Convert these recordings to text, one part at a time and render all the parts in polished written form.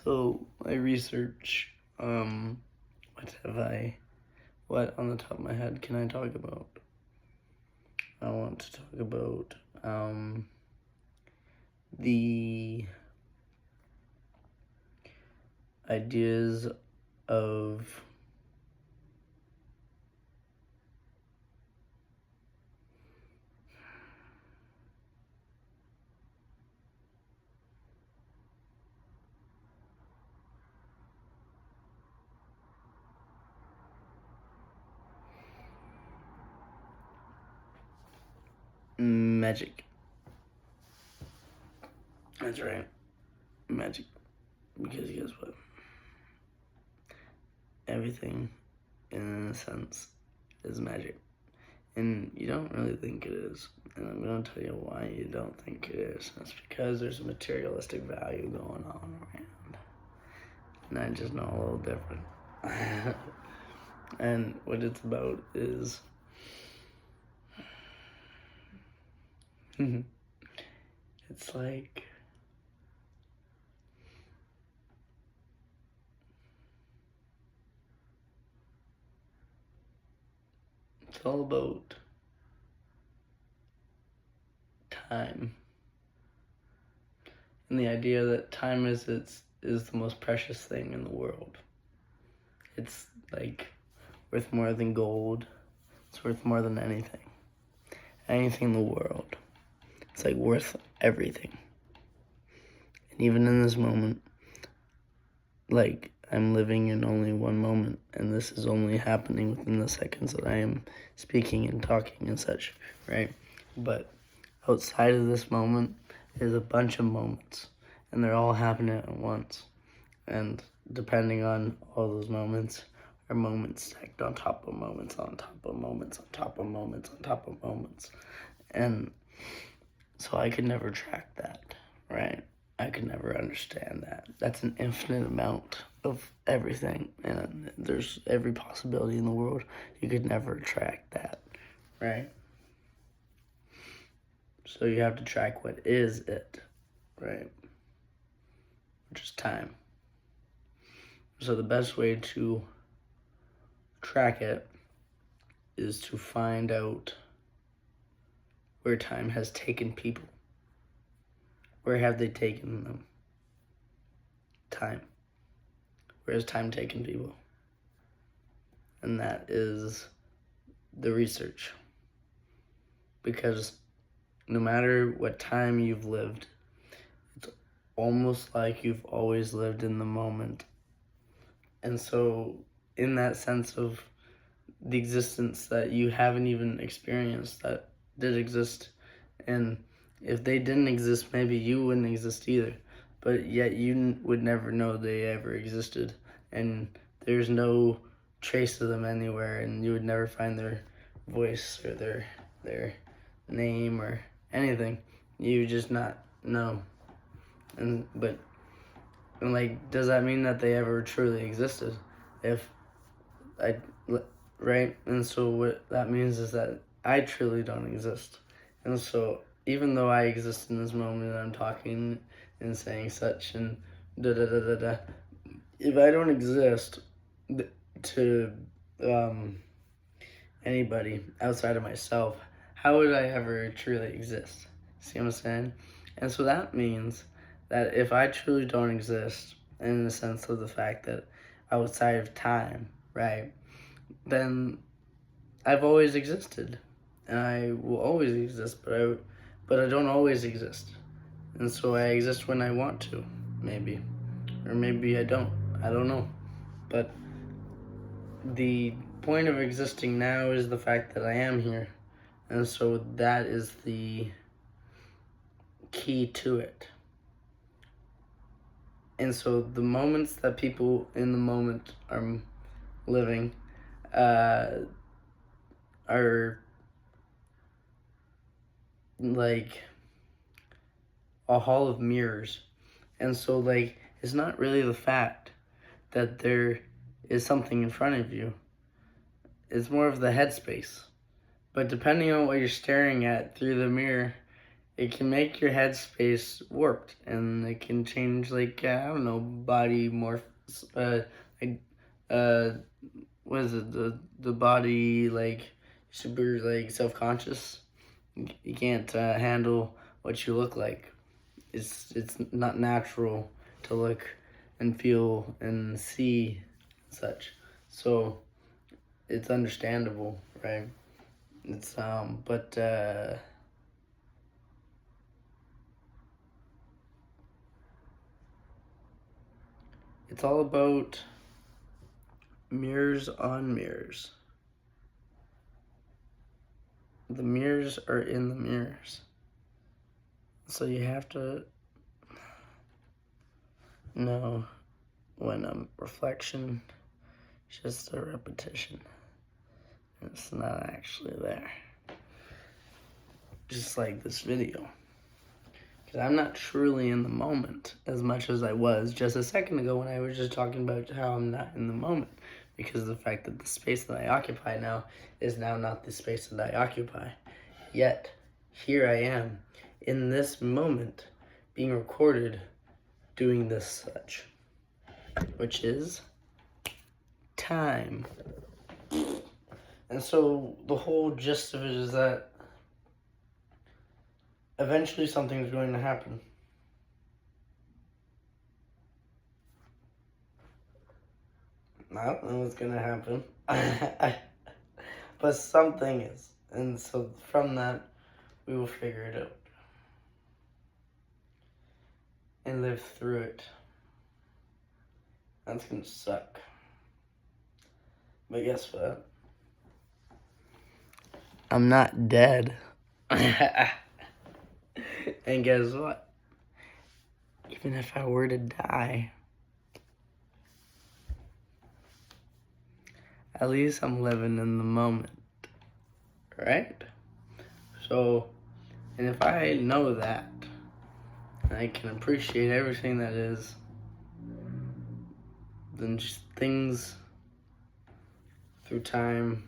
So I research, what on the top of my head can I talk about? I want to talk about, the ideas of magic. That's right, magic. Because guess what? Everything, in a sense, is magic. And you don't really think it is. And I'm going to tell you why you don't think it is. That's because there's a materialistic value going on around. And I just know a little different. And what it's about is it's like it's all about time. And the idea that time is the most precious thing in the world. It's like worth more than gold. It's worth more than anything. Anything in the world. It's like worth everything. And even in this moment, like I'm living in only one moment, and this is only happening within the seconds that I am speaking and talking and such, right? But outside of this moment is a bunch of moments, and they're all happening at once. And depending on all those moments, are moments stacked on top of moments, on top of moments, on top of moments, on top of moments. And so I could never track that, right? I could never understand that. That's an infinite amount of everything, and there's every possibility in the world. You could never track that, right? So you have to track what is it, right? Which is time. So the best way to track it is to find out where time has taken people. Where have they taken them? Time. Where has time taken people? And that is the research. Because no matter what time you've lived, it's almost like you've always lived in the moment. And so, in that sense of the existence that you haven't even experienced that did exist, and if they didn't exist, maybe you wouldn't exist either, but yet you would never know they ever existed, and there's no trace of them anywhere, and you would never find their voice or their name or anything. You just not know. And like, does that mean that they ever truly existed? Right? And so what that means is that I truly don't exist. And so even though I exist in this moment and I'm talking and saying such and da da da da da, if I don't exist to anybody outside of myself, how would I ever truly exist? See what I'm saying? And so that means that if I truly don't exist, in the sense of the fact that outside of time, right, then I've always existed, and I will always exist, but I don't always exist, and so I exist when I want to, maybe, or maybe I don't know, but the point of existing now is the fact that I am here, and so that is the key to it. And so the moments that people in the moment are living are like a hall of mirrors. And so like it's not really the fact that there is something in front of you. It's more of the headspace. But depending on what you're staring at through the mirror it can make your headspace warped, and it can change, like, I don't know, body morph, like, what is it, the body, like, super, like, self-conscious. You can't handle what you look like. It's not natural to look and feel and see such. So it's understandable, right? It's but it's all about mirrors on mirrors. The mirrors are in the mirrors. So you have to know when a reflection is just a repetition. It's not actually there. Just like this video. Because I'm not truly in the moment as much as I was just a second ago when I was just talking about how I'm not in the moment. Because of the fact that the space that I occupy now is now not the space that I occupy. Yet, here I am, in this moment, being recorded, doing this such. Which is time. And so the whole gist of it is that eventually something's going to happen. I don't know what's going to happen. But something is. And so from that, we will figure it out. And live through it. That's going to suck. But guess what? I'm not dead. And guess what? Even if I were to die, at least I'm living in the moment, right? So, and if I know that, and I can appreciate everything that is, then just things through time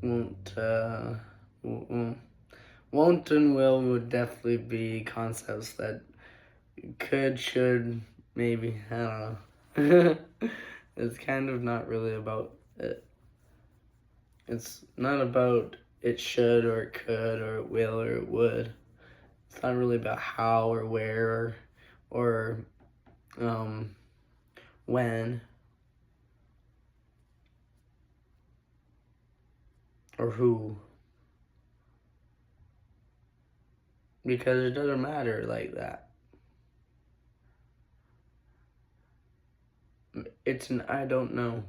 won't and will would definitely be concepts that could, should, maybe, I don't know. It's kind of not really about it. It's not about it should or it could or it will or it would. It's not really about how or where or when or who. Because it doesn't matter like that. It's an I don't know.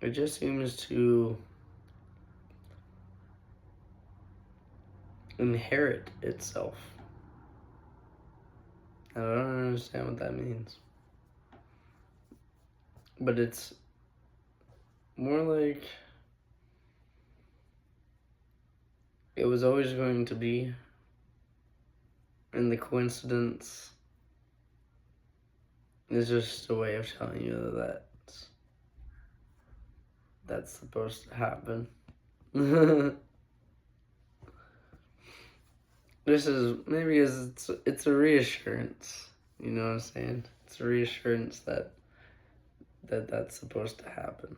It just seems to inherit itself. I don't understand what that means. But it's more like it was always going to be, and the coincidence is just a way of telling you that that's supposed to happen. This is maybe it's a reassurance. You know what I'm saying? It's a reassurance that that's supposed to happen,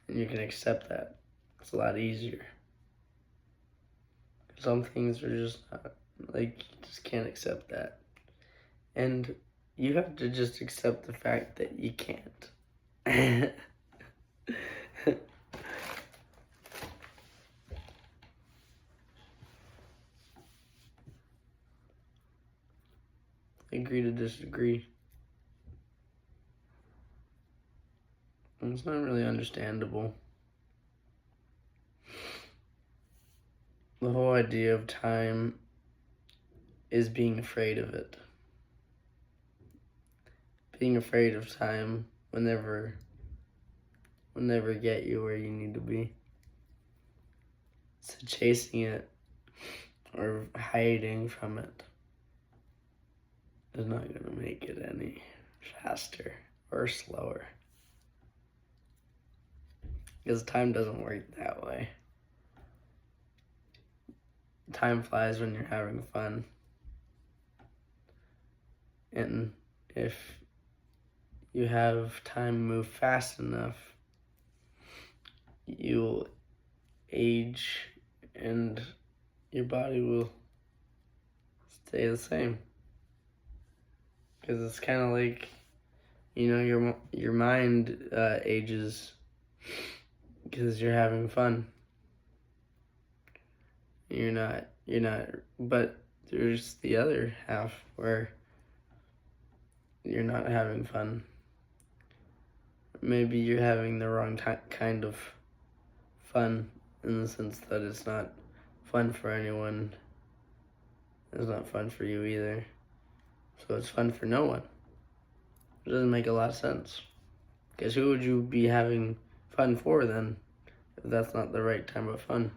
and you can accept that. It's a lot easier. Some things are just not, like, you just can't accept that. And you have to just accept the fact that you can't. I agree to disagree. And it's not really understandable. The whole idea of time is being afraid of it. Being afraid of time will never get you where you need to be. So chasing it or hiding from it is not going to make it any faster or slower. Because time doesn't work that way. Time flies when you're having fun. And if you have time move fast enough, you'll age and your body will stay the same. Because it's kind of like, your mind ages because you're having fun. You're not, but there's the other half where you're not having fun. Maybe you're having the wrong kind of fun, in the sense that it's not fun for anyone. It's not fun for you either. So it's fun for no one. It doesn't make a lot of sense. Because who would you be having fun for then, if that's not the right time of fun?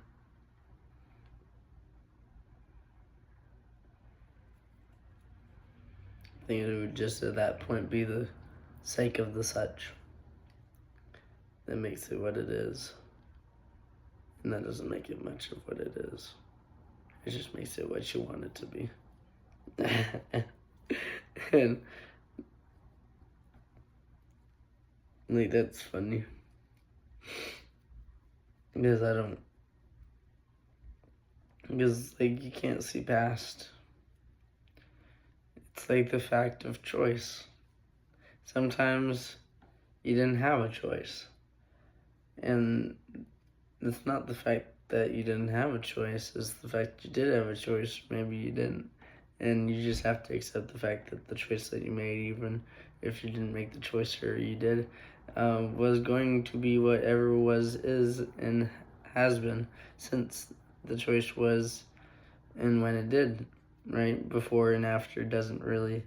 I think it would just at that point be the sake of the such that makes it what it is. And that doesn't make it much of what it is. It just makes it what you want it to be. And like, that's funny. Because like, you can't see past. It's like the fact of choice. Sometimes you didn't have a choice. And it's not the fact that you didn't have a choice, it's the fact you did have a choice, maybe you didn't. And you just have to accept the fact that the choice that you made, even if you didn't make the choice or you did, was going to be whatever was, is, and has been since the choice was and when it did, right? Before and after doesn't really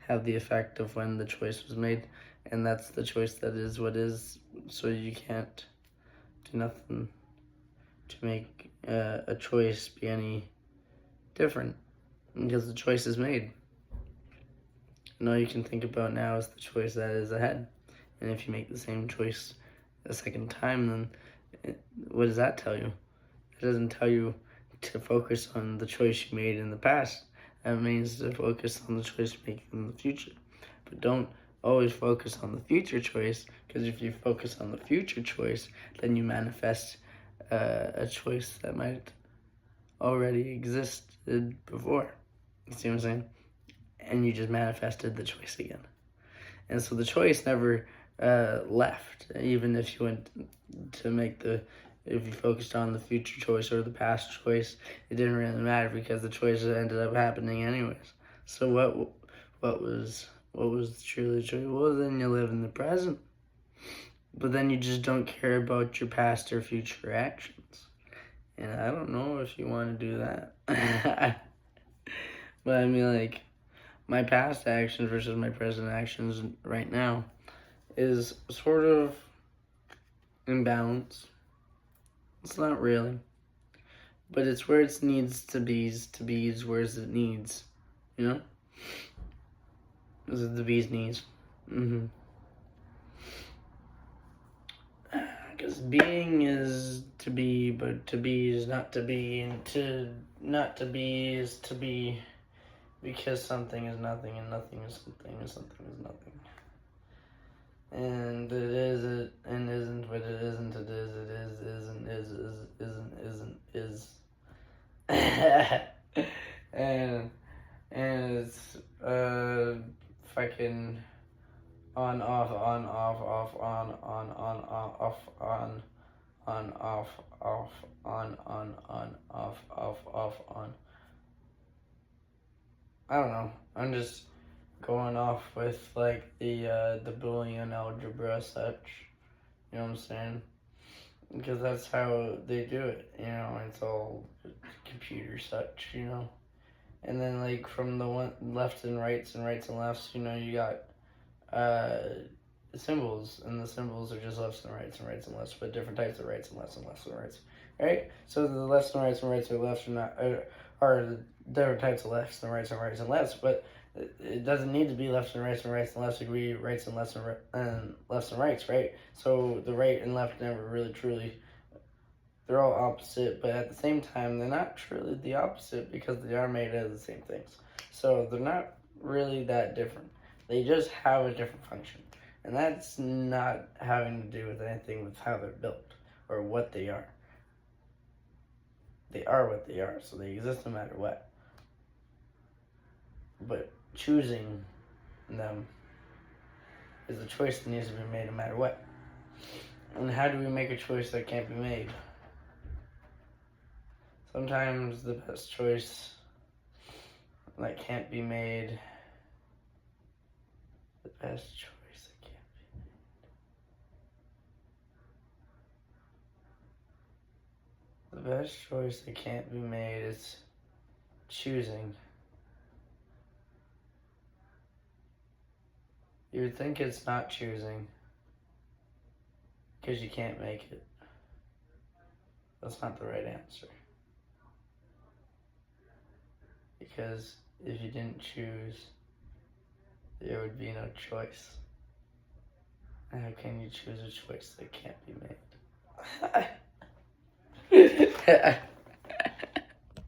have the effect of when the choice was made, and that's the choice that is what is, so you can't do nothing to make a choice be any different, because the choice is made. And all you can think about now is the choice that is ahead. And if you make the same choice a second time, then what does that tell you? It doesn't tell you to focus on the choice you made in the past. That means to focus on the choice you make in the future. But don't always focus on the future choice, because if you focus on the future choice, then you manifest a choice that might already existed before. You see what I'm saying? And you just manifested the choice again. And so the choice never left, even if you went to make if you focused on the future choice or the past choice, it didn't really matter, because the choice ended up happening anyways. So what was truly true? Well, then you live in the present. But then you just don't care about your past or future actions. And I don't know if you want to do that. But I mean, like, my past actions versus my present actions right now is sort of in balance. It's not really. But it's where it needs to be is where it needs. You know? This is the bee's knees. Because being is to be, but to be is not to be, and to not to be is to be, because something is nothing, and nothing is something, and something is nothing. And it is it, and isn't what it isn't, it is, isn't, isn't, is. and it's fucking on, off, on, off, off, on, off, on, off, off, on, off, on. I don't know. I'm just going off with like the Boolean algebra such. You know what I'm saying? Because that's how they do it. You know, it's all computer such. You know, and then like from the one left and rights and lefts, you know, you got symbols, and the symbols are just lefts and rights and lefts, but different types of rights and lefts and lefts and rights, right? So the lefts and rights or lefts are not are different types of lefts and rights and lefts, but It doesn't need to be lefts and rights unless agree rights and lefts and rights, right? So the right and left never really truly, they're all opposite, but at the same time, they're not truly the opposite because they are made of the same things. So they're not really that different. They just have a different function. And that's not having to do with anything with how they're built or what they are. They are what they are, so they exist no matter what. But choosing them is a choice that needs to be made no matter what. And how do we make a choice that can't be made? Sometimes the best choice that can't be made, the best choice that can't be made. The best choice that can't be made is choosing. You would think it's not choosing because you can't make it. That's not the right answer. Because if you didn't choose, there would be no choice. And how can you choose a choice that can't be made?